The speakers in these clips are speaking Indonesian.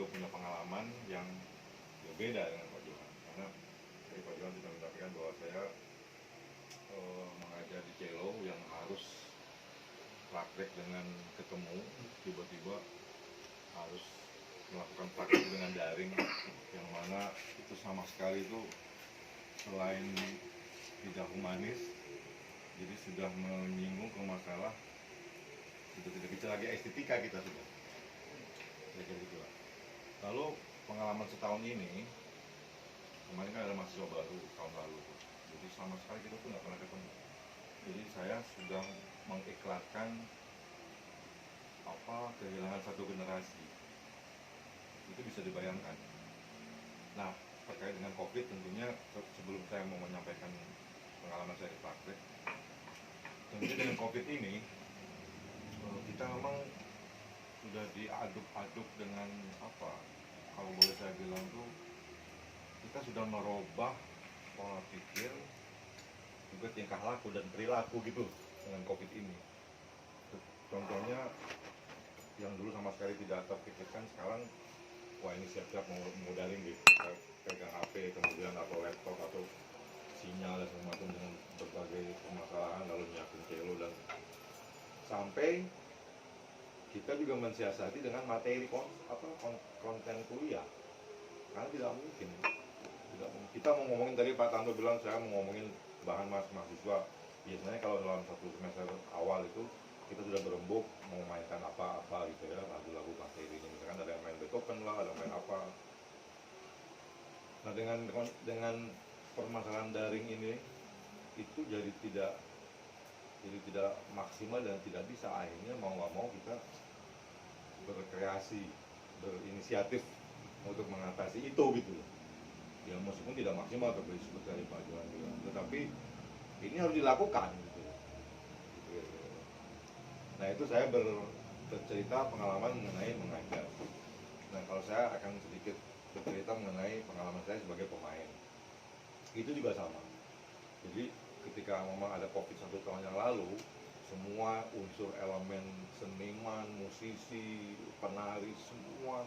juga punya pengalaman yang berbeda dengan Pak Johan, karena dari Pak Johan sudah mengatakan bahwa saya mengajar di cello yang harus praktek dengan ketemu, tiba-tiba harus melakukan praktek dengan daring, yang mana itu sama sekali itu selain tidak humanis, jadi sudah menyinggung ke masalah sudah tidak bisa lagi estetika kita sudah. Gitu. Lalu pengalaman setahun ini, kemarin kan ada mahasiswa baru tahun lalu, jadi sama sekali kita tuh nggak pernah ketemu. Jadi saya sudah mengiklankan kehilangan satu generasi, itu bisa dibayangkan. Nah, terkait dengan COVID tentunya sebelum saya mau menyampaikan pengalaman saya di praktek, tentunya dengan COVID ini kita memang sudah diaduk-aduk dengan kalau boleh saya bilang tuh kita sudah merubah pola pikir, juga tingkah laku dan perilaku gitu dengan COVID ini. Contohnya yang dulu sama sekali tidak terpikirkan, sekarang wah ini siap-siap mau daring gitu, pegang HP kemudian atau laptop atau sinyal dan segala macam dengan berbagai permasalahan, lalu nyiapin cello, dan sampai kita juga mensiasati dengan materi konten kuliah, karena tidak mungkin kita mau ngomongin, tadi Pak Tanto bilang saya mau ngomongin bahan mahasiswa. Biasanya kalau dalam satu semester awal itu kita sudah berembuk mau mainkan apa gitu ya, lagu-lagu materi ini, misalkan ada yang main Beethoven lah, ada yang main apa. Nah, dengan permasalahan daring ini itu jadi tidak maksimal dan tidak bisa, akhirnya mau nggak mau kita berkreasi, berinisiatif untuk mengatasi itu gitu. Ya meskipun tidak maksimal seperti tadi Pak Johan bilang, tetapi ini harus dilakukan gitu. Nah, itu saya bercerita pengalaman mengenai mengajar. Nah, kalau saya akan sedikit bercerita mengenai pengalaman saya sebagai pemain. Itu juga sama. Jadi ketika memang ada COVID 1 tahun yang lalu, semua unsur elemen seniman, musisi, penari, semua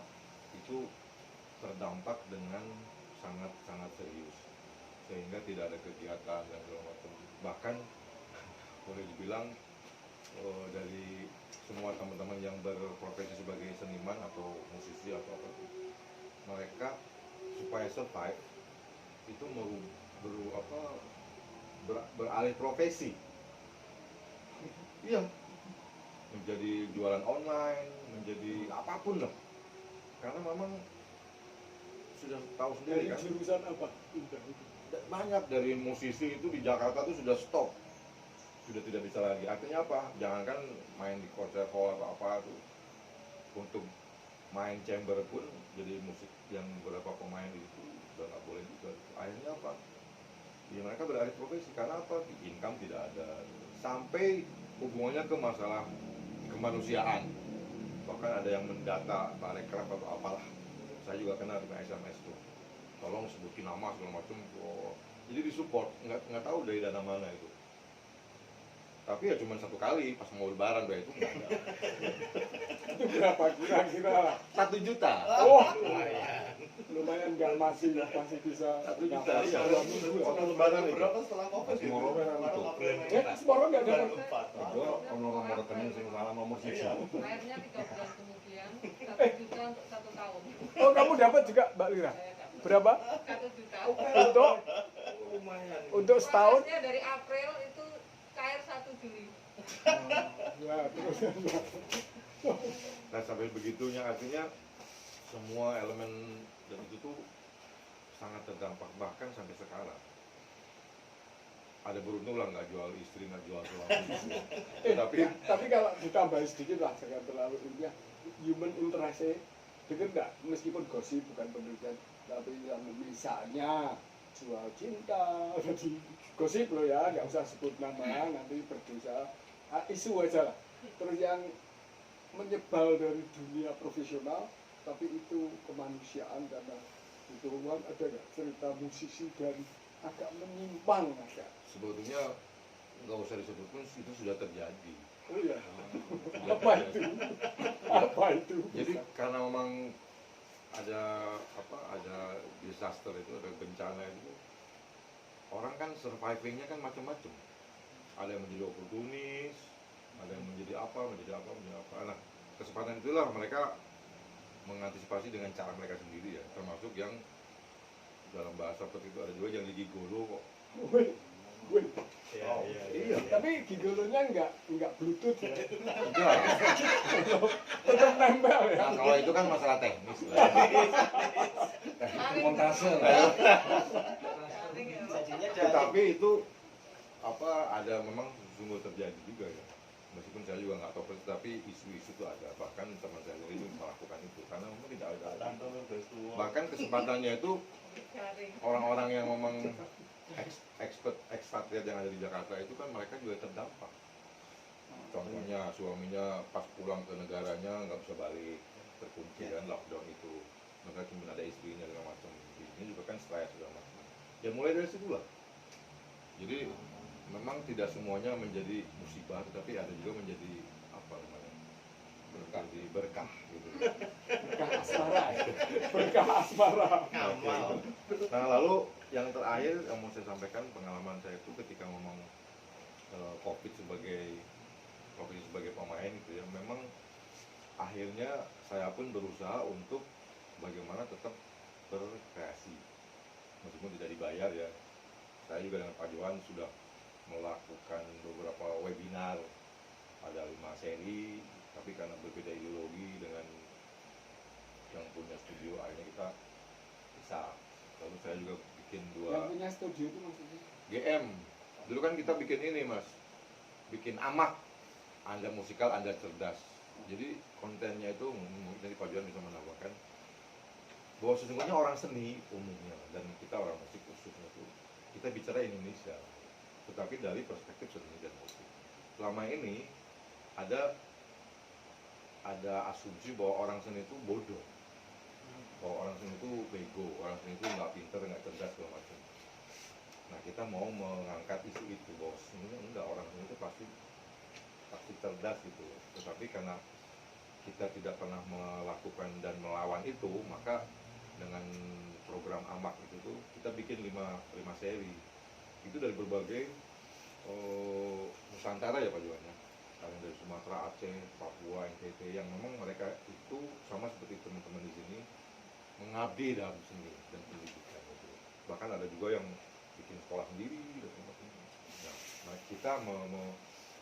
itu terdampak dengan sangat serius, sehingga tidak ada kegiatan dan segala macam. Bahkan boleh dibilang dari semua teman-teman yang berprofesi sebagai seniman atau musisi atau apa itu, mereka supaya survive itu beralih profesi. Iya, menjadi jualan online, menjadi apapun lah, karena memang sudah tahu sendiri kan. Jurusan apa? Banyak dari musisi itu di Jakarta tuh sudah stop, sudah tidak bisa lagi. Artinya apa? Jangankan main di konser hall atau apa tuh, untuk main chamber pun jadi musik yang beberapa pemain itu udah nggak boleh juga. Akhirnya apa? Ya mereka beralih profesi karena apa? Income tidak ada. Sampai hubungannya ke masalah kemanusiaan. Bahkan ada yang mendata Parekraf atau apalah. Saya juga kenal dengan SMS tuh. Tolong sebutin nama segala macam. Jadi disupport, nggak tahu dari dana mana itu. Tapi ya cuma satu kali pas mau lebaran udah itu nggak ada. Itu berapa kira-kira? 1 juta. Oh, lumayan nggak masih bisa 1 juta. Iya. Waktu Lebaran itu. berapa setelah COVID itu? Semua itu. semua nggak ada. Itu nomor rekening sing salah nomor siji. Akhirnya 3 bulan kemudian 1 juta untuk 1 tahun. Oh, kamu dapat juga Mbak Lira? Berapa? 1 juta. Lumayan. Untuk setahun? Prosesnya dari April itu cair 1 Juli. Ya, terus. Nah, sampai begitunya artinya semua elemen dan itu tuh sangat terdampak, bahkan sampai sekarang. Ada beruntung lah nggak jual istri, nggak jual suami. Tapi kalau ditambah sedikit lah, jangan terlalu ilmiah. Human interest dengar nggak? Meskipun gosip bukan penelitian, tapi yang misalnya jual cinta, jadi gosip loh ya, nggak usah sebut nama, nanti berdosa. Isu aja lah. Terus yang menyebal dari dunia profesional, tapi itu kemanusiaan karena itu uang, ada nggak cerita musisi dan agak menyimpang agak? Sebetulnya nggak usah disebut pun itu sudah terjadi. Oh iya. Apa itu? Apa itu? Jadi karena memang ada apa, ada disaster itu, ada bencana itu, orang kan survivingnya kan macam-macam. Ada yang menjadi oportunis, ada yang menjadi apa, menjadi apa, menjadi apa. Nah, kesempatan itulah mereka mengantisipasi dengan cara mereka sendiri ya, termasuk yang dalam bahasa seperti itu ada juga yang gigolo kok. Wih, wih. Iya, Iya. Tapi gigolonya nggak bluetooth ya. Enggak. Tetap nempel ya. Nah, kalau itu kan masalah teknis lah. Tarik. montase Tarik ya. Sajinya Tetapi itu apa, ada memang sungguh terjadi juga ya. Meskipun saya juga nggak tahu persis, tapi isu-isu itu ada. Bahkan teman saya itu melakukan itu karena memang tidak ada. Bahkan kesempatannya itu Tarik. orang-orang yang memang ekspatriat yang ada di Jakarta itu kan mereka juga terdampak. Contohnya suaminya pas pulang ke negaranya nggak bisa balik, terkunci kan, lockdown itu. Mereka cuma ada istrinya segala macam. Ini juga kan stres segala macam. Ya mulai dari situ lah. Jadi memang tidak semuanya menjadi musibah, tetapi ada juga menjadi apa namanya, menjadi berkah gitu. Berkah asmara ya. Berkah asmara. Ngamal. Nah lalu yang terakhir yang mau saya sampaikan, pengalaman saya itu ketika ngomong COVID sebagai pemain gitu ya, memang akhirnya saya pun berusaha untuk bagaimana tetap berkreasi meskipun tidak dibayar ya. Saya juga dengan Pak Johan sudah melakukan beberapa webinar, ada 5 seri, tapi karena berbeda ideologi dengan yang punya studio, akhirnya kita bisa. Lalu saya juga bikin Yang 2 punya studio itu maksudnya. GM. Dulu kan kita bikin ini mas, bikin amak, Anda musikal, Anda cerdas. Jadi kontennya itu mungkin dari Pak Johan bisa menambahkan bahwa sesungguhnya orang seni umumnya dan kita orang musik khususnya itu, kita bicara Indonesia, tetapi dari perspektif seni dan musik. Selama ini ada asumsi bahwa orang seni itu bodoh, bahwa orang seni itu bego, orang seni itu nggak pinter, nggak cerdas segala macam. Nah kita mau mengangkat isu itu bahwa sebenarnya enggak, orang seni itu pasti cerdas gitu. Tetapi karena kita tidak pernah melakukan dan melawan itu, maka dengan program amak itu tuh kita bikin 5 seri. Itu dari berbagai Nusantara ya Pak Johan ya. Ada dari Sumatera, Aceh, Papua, NTT, yang memang mereka itu sama seperti teman-teman di sini mengabdi dalam seni dan pendidikan gitu. Bahkan ada juga yang bikin sekolah sendiri dan sebagainya. Nah, kita mau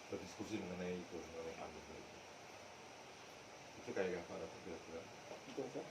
berdiskusi mengenai itu, mengenai pandemi itu. Itu kayak apa kira-kira? Itu aja.